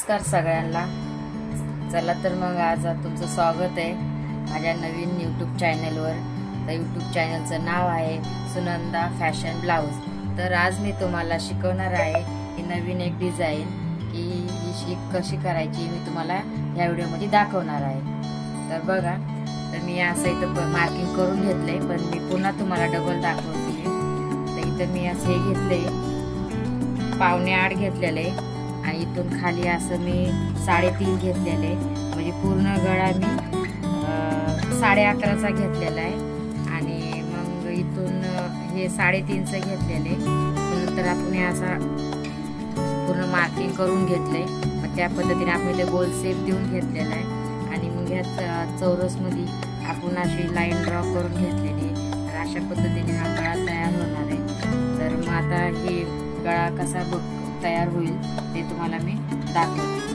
नमस्कार सगळ्यांना. चला तर मग आज तुमचं स्वागत आहे माझ्या नवीन यूट्यूब चॅनलवर. तर यूट्यूब चॅनलचं नाव आहे सुनंदा फॅशन ब्लाऊज. तर आज मी तुम्हाला शिकवणार आहे ही नवीन एक डिझाईन की ही कशी करायची मी तुम्हाला ह्या व्हिडिओमध्ये दाखवणार आहे. तर बघा, तर मी असं इथं मार्किंग करून घेतलंय, पण मी पुन्हा तुम्हाला डबल दाखवते. तर इथं मी असं हे घेतलंय 7.25 घेतलेले आणि इथून खाली असं मी 3.5 घेतलेले, म्हणजे पूर्ण गळा मी 11.5चा घेतलेला आहे. आणि मग इथून हे 3.5चं घेतलेले. नंतर आपण हे असा पूर्ण मार्किंग करून घेतले. मग त्या पद्धतीने आपण इथे गोल शेप देऊन घेतलेला आहे. आणि मग ह्या चौरसमध्ये आपण अशी लाईन ड्रॉ करून घेतलेली. तर अशा पद्धतीने हा गळा तयार होणार आहे. तर मग आता हे गळा कसा तयार होईल ते तुम्हाला मी दाखवते.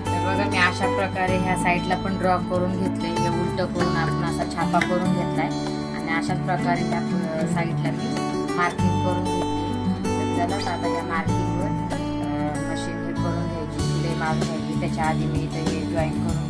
तर बघा, मी अशा प्रकारे ह्या साईडला पण ड्रॉ करून घेतले. हे उलटं करून आपण असा छापा करून घेतलाय आणि अशाच प्रकारे ह्या साईडला मी मार्किंग करून घेतली. तर चला आता या मार्किंगवर मशीन हे करून घ्यायची, शिलाई मारून घ्यायची. त्याच्या आधी मी इथं हे जॉईन करून घेतली.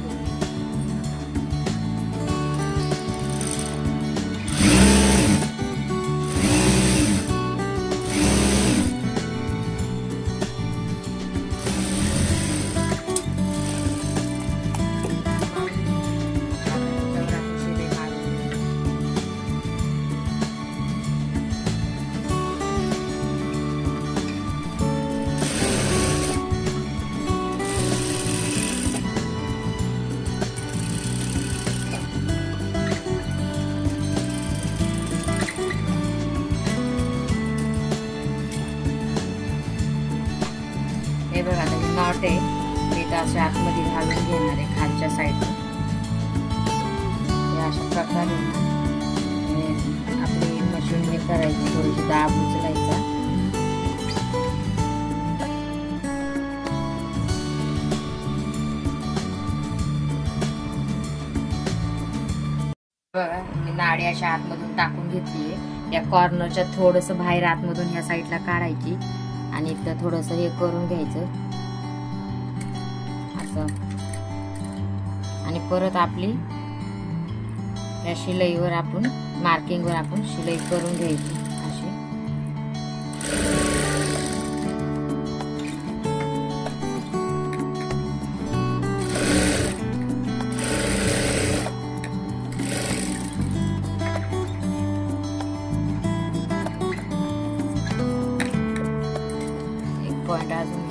हे बघा, आता ही नॉट आहे मी तर अशा आतमध्ये घालून घेणार आहे खालच्या साईडला. हे अशा प्रकारे आपली मशीन हे करायची, थोडीशी दाब उचलायचा. बघा, मी नाडी अशा आतमधून टाकून घेतली आहे. या कॉर्नरच्या थोडंसं बाहेर आतमधून ह्या साईडला काढायची आणि इथं थोडंसं हे करून घ्यायचं असं. आणि परत आपली या शिलाईवर आपण मार्किंगवर आपण शिलाई करून घ्यायची अशी. पॉइंट अजून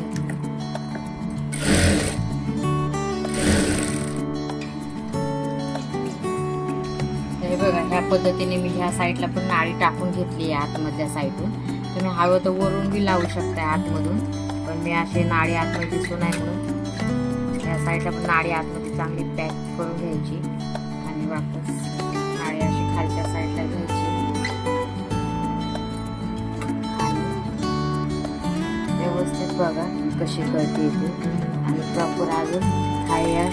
हे बघा, ह्या पद्धतीने मी ह्या साईडला पण नाडी टाकून घेतली आहे आतमधल्या साईडून. तुम्ही हवं तर वरून बी लावू शकता आतमधून, पण मी अशी नाडी आतमध्ये दिसू नाही म्हणून ह्या साईडला पण नाडी आतमध्ये चांगली पॅक करून घ्यायची आणि वापस नाडी अशी खालच्या साईडला घ्यायची. व्यवस्थित बघा कशी करते येते. आणि प्रॉपर अजून या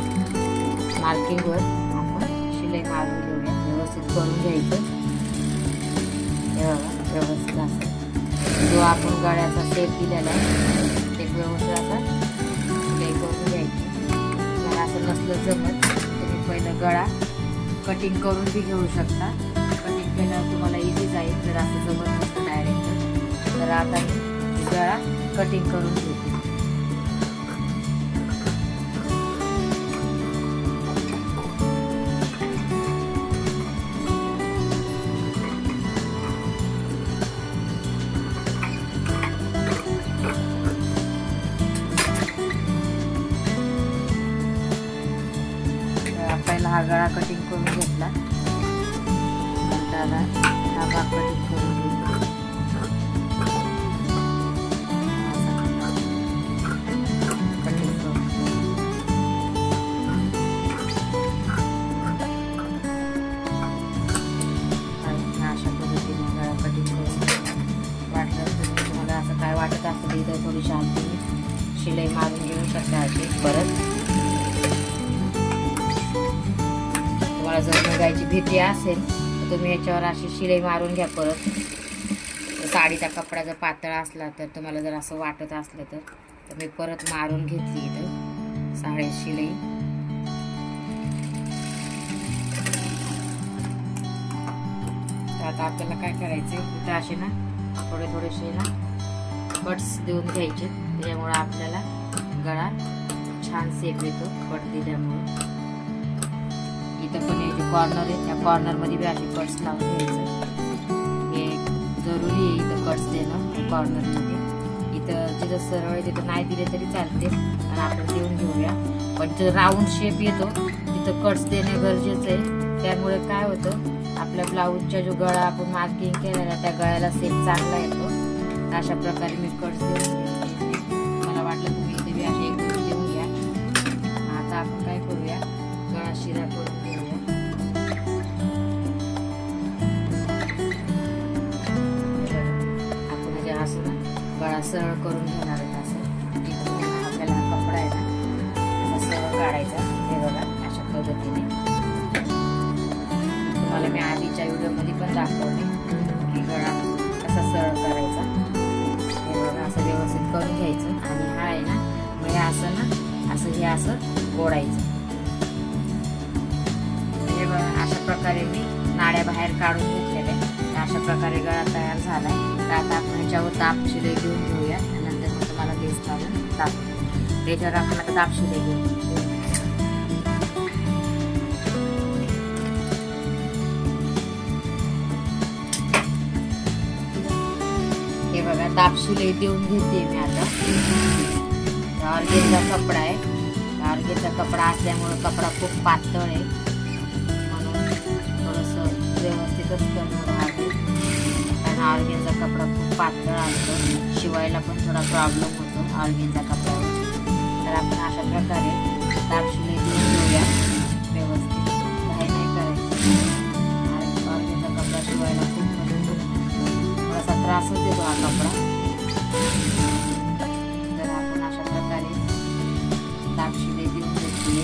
मार्किंगवर आपण शिलाई मारून घेऊया. व्यवस्थित करून घ्यायचं. हे बघा, व्यवस्थित असं जो आपण गळ्याचा शेप दिलेला आहे ते व्यवस्थित असा शिलाई करून घ्यायची. जर असं नसलं जमत तुम्ही पहिलं गळा कटिंग करून बी घेऊ शकता. कटिंग केल्यावर तुम्हाला इझी जाईल जर असं जमत नसतं डायरेक्ट. तर आता मी गळा कटिंग करून घेते. पहिला हा गळा कटिंग करून घेतला, नंतर हा भाग कटिंग करून घेतला. वाटत असेल इथं थोडी शांती शिलाई मारून घेऊ शकता अशी. परत तुम्हाला जर निघायची भीती असेल तर तुम्ही याच्यावर अशी शिलाई मारून घ्या. परत साडीचा कपडा जर पातळ असला तर तुम्हाला जर असं वाटत असलं तर तर मी परत मारून घेतली इथं साड्या शिलाई. तर आता आपल्याला काय करायचं, इथं असे ना थोडेसे ना कट्स देऊन घ्यायचे, त्याच्यामुळे आपल्याला गळा छान सेप येतो कट दिल्यामुळे. इथं पण हे जे कॉर्नर आहे त्या कॉर्नर मध्ये बी असे कट्स लावून घ्यायचं. हे जरुरी आहे इथं कट्स देणं कॉर्नर मध्ये. इथं जिथं सरळ आहे तिथं नाही दिले तरी चालते आणि आपण देऊन घेऊया. पण जर राऊंड शेप येतो तिथं कट्स देणे गरजेचं आहे. त्यामुळे काय होतं, आपल्या ब्लाऊजच्या जो गळा आपण मार्किंग केलेला त्या गळ्याला सेप चांगला येतो. अशा प्रकारे मी कट्स देऊन घेते. मला वाटलं तुम्ही इथे बी असे एक दोन देऊन घ्या. आता आपण काय करूया, गळा शिरा करून घेऊया. आपण जे असं ना गळा सरळ करून घेणार आहे. असं आपल्याला कपडा आहे ना असा सरळ काढायचा. हे बघा अशा पद्धतीने तुम्हाला मी आधीच्या व्हिडिओमध्ये पण दाखवले की गळा कसा सरळ करायचा. हे बघा असं व्यवस्थित करून घ्यायचं आणि हा आहे ना मग हे असं ना असं हे असं ओढायचं. हे बघा अशा प्रकारे मी नाड्या बाहेर काढून घेतलेल्या. अशा प्रकारे गळा तयार झालाय. तर आता आपण ह्याच्यावर दाब शिलाई घेऊन घेऊया. नंतर मग तुम्हाला लेस लावून दाखवू. त्याच्यावर आपण आता दाब शिलाई घेऊ. हे बघा दाब शिलाई देऊन घेते मी आता. ऑर्गेनचा कपडा आहे. ऑर्गेनचा कपडा असल्यामुळे कपडा खूप पातळ आहे म्हणून थोडंसं व्यवस्थितच करून राहते. कारण ऑर्गेनचा कपडा खूप पातळ असतो, शिवायला पण थोडा प्रॉब्लेम होतो ऑर्गेनचा कपडा. तर आपण अशा प्रकारे दाब शिलाई देऊन घेऊया व्यवस्थित. काही नाही करायचं. ऑर्गेनचा कपडा शिवायला खूप थोडासा त्रासच देतो हा कपडा. तर आपण अशा प्रकारे दाब शिलाई देऊन घेतली.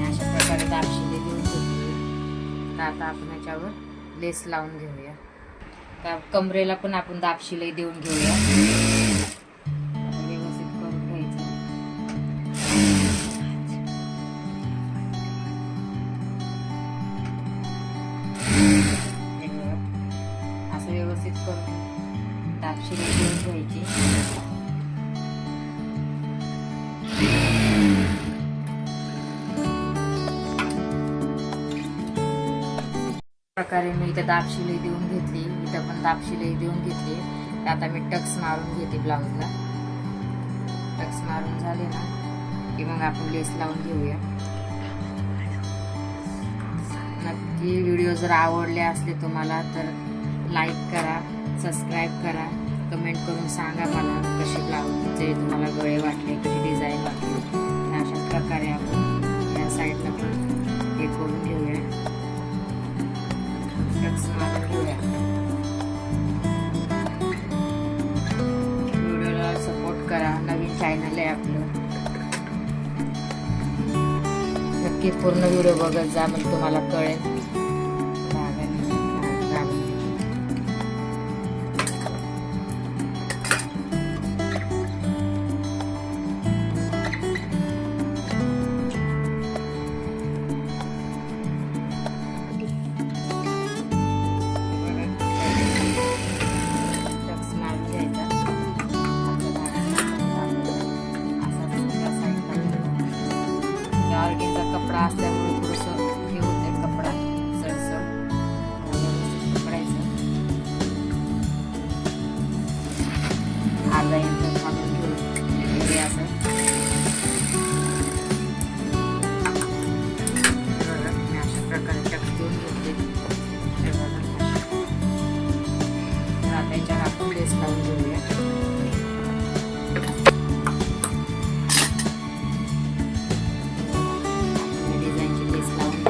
अशा प्रकारे दाब शिलाई देऊन घेतली. तर आता आपण याच्यावर लेस लावून घेऊया. तर कमरेला पण आपण दाब शिलाई देऊन घेऊया. असं व्यवस्थित करून दाब शिलाई देऊन घ्यायची. प्रकारे मी इथं दाब शिलाई देऊन घेतली. इथं पण दाब शिलाई देऊन घेतली. आता मी टक्स मारून घेते ब्लाऊजला. टक्स मारून झाले ना की मग आपण लेस लावून घेऊया. नक्की व्हिडिओ जर आवडले असले तुम्हाला तर लाईक करा, सबस्क्राईब करा, कमेंट करून सांगा मला कसे ब्लाऊजचे तुम्हाला गळे वाटले, कशी डिझाईन वाटली. अशा प्रकारे आपण या साईडला पण हे करून घेऊया. टक्स मारून घेऊया. व्हिडिओला सपोर्ट करा. नवीन चॅनल आहे आपलं. नक्की पूर्ण व्हिडिओ बघत जा, मग तुम्हाला कळेल. ऑर्गेनचा कपडा असल्यामुळे थोडंसं हे होते कपडा सळसळ पकडायचं. अर्धा इंच घालून घेऊन असं अशा प्रकारे टक्स देऊन घेतले. आता याच्यावर आपण लेस लावून घेऊया. डिझाईनची लेस लावून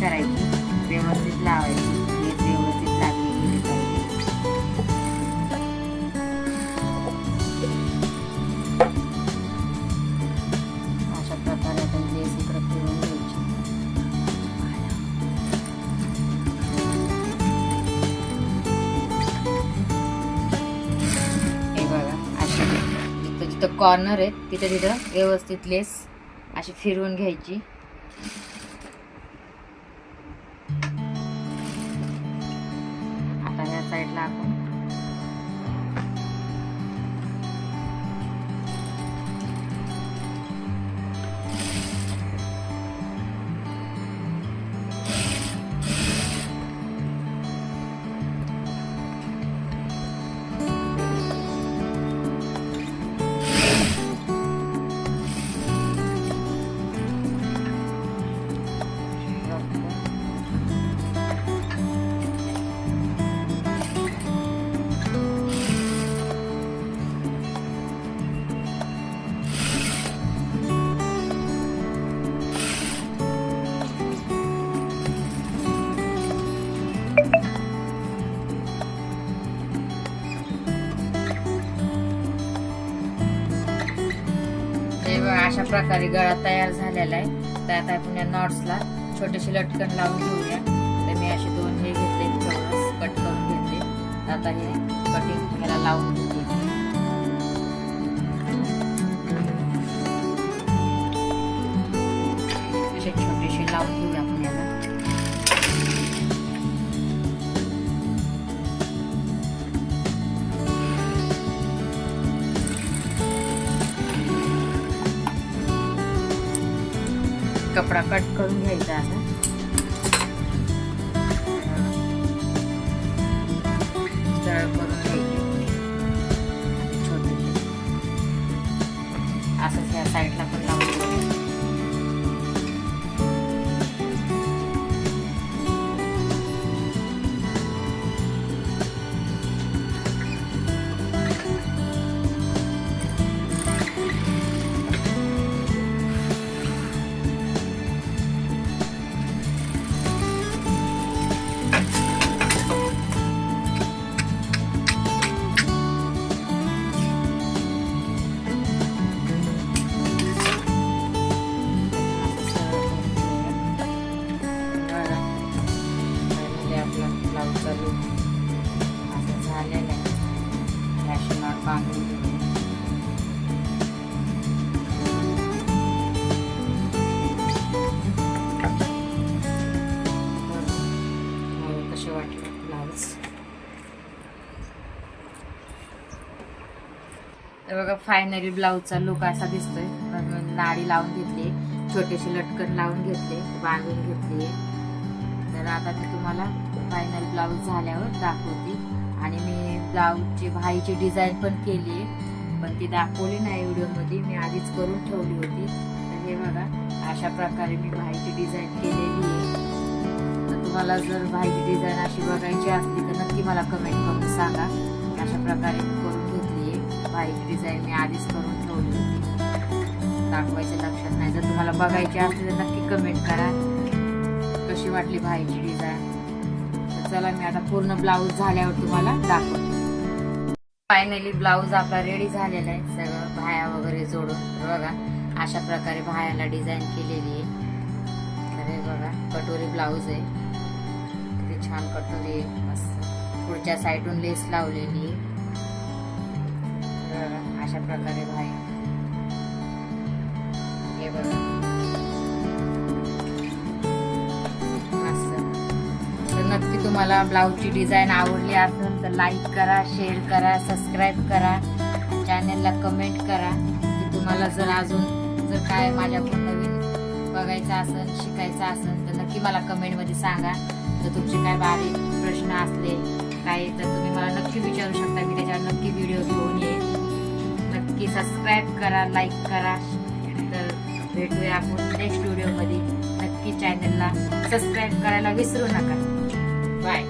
नाही करायची, व्यवस्थित लावायची, लेस व्यवस्थित लागली गेली पाहिजे. अशा प्रकारे आपण लेस इकडे फिरवून घ्यायची. हे बघा, अशी जिथं जिथं कॉर्नर आहे तिथं तिथं व्यवस्थित लेस अशी फिरवून घ्यायची. आता ह्या साईडला आपण अशा प्रकारे गळा तयार झालेला आहे. तर आता आपण या नॉट्सला छोटेसे लटकन लावून घेऊया. तर मी असे 2 हे घेतले, चौरस कट करून घेतले. आता हे कटिंग ह्याला लावून घेते. असे छोटेसे लावून घेऊया आपण याला. कपडा कट करून घ्यायचा असा. सरळ करून घ्यायचे छोटे असं त्या साईडला पण लावून घ्यायचं. असं झालेलं आहे. फॅशन नॉट बांधून कसे वाटले ब्लाउज. तर बघा फायनली ब्लाउजचा लुक असा दिसतोय. नाडी लावून घेतली, छोटेसे लटकन लावून घेतले, बांधून घेतली. तर आता मी तुम्हाला फायनल ब्लाऊज झाल्यावर दाखवते. आणि मी ब्लाऊजची भाईची डिझाईन पण केली आहे, पण ती दाखवली नाही व्हिडिओमध्ये, मी आधीच करून ठेवली होती. तर हे बघा अशा प्रकारे मी भाईची डिझाईन केलेली आहे. तर तुम्हाला जर भाईची डिझाईन अशी बघायची असली तर नक्की मला कमेंट करून सांगा. अशा प्रकारे मी करून घेतली आहे. भाईची डिझाईन मी आधीच करून ठेवली होती, दाखवायचं लक्षात नाही. जर तुम्हाला बघायची असली तर नक्की कमेंट करा कशी वाटली भाईची डिझाईन. चला मी आता पूर्ण ब्लाऊज झाल्यावर तुम्हाला दाखवते. फायनली ब्लाऊज आपला रेडी झालेला आहे, सगळं भाया वगैरे जोडून. बघा अशा प्रकारे भायाला डिझाईन केलेली आहे. तर हे बघा कटोरी ब्लाऊज आहे, किती छान कटोरी आहे, मस्त. पुढच्या साईडून लेस लावलेली आहे. बघा अशा प्रकारे भाया, हे बघा नक्की तुम्हाला ब्लाऊजची डिझाईन आवडली असेल तर लाईक करा, शेअर करा, सबस्क्राईब करा, चॅनलला कमेंट करा. की तुम्हाला जर अजून जर काय माझ्याकडून नवीन बघायचं असेल, शिकायचं असेल तर नक्की मला कमेंटमध्ये सांगा. जर तुमचे काय बारीक प्रश्न असले काय तर तुम्ही मला नक्की विचारू शकता, मी त्याच्यावर नक्की व्हिडिओ घेऊन येईल. नक्की सबस्क्राईब करा, लाईक करा. तर भेटूया आपण नेक्स्ट व्हिडिओमध्ये. नक्की चॅनलला सबस्क्राईब करायला विसरू नका. बाय.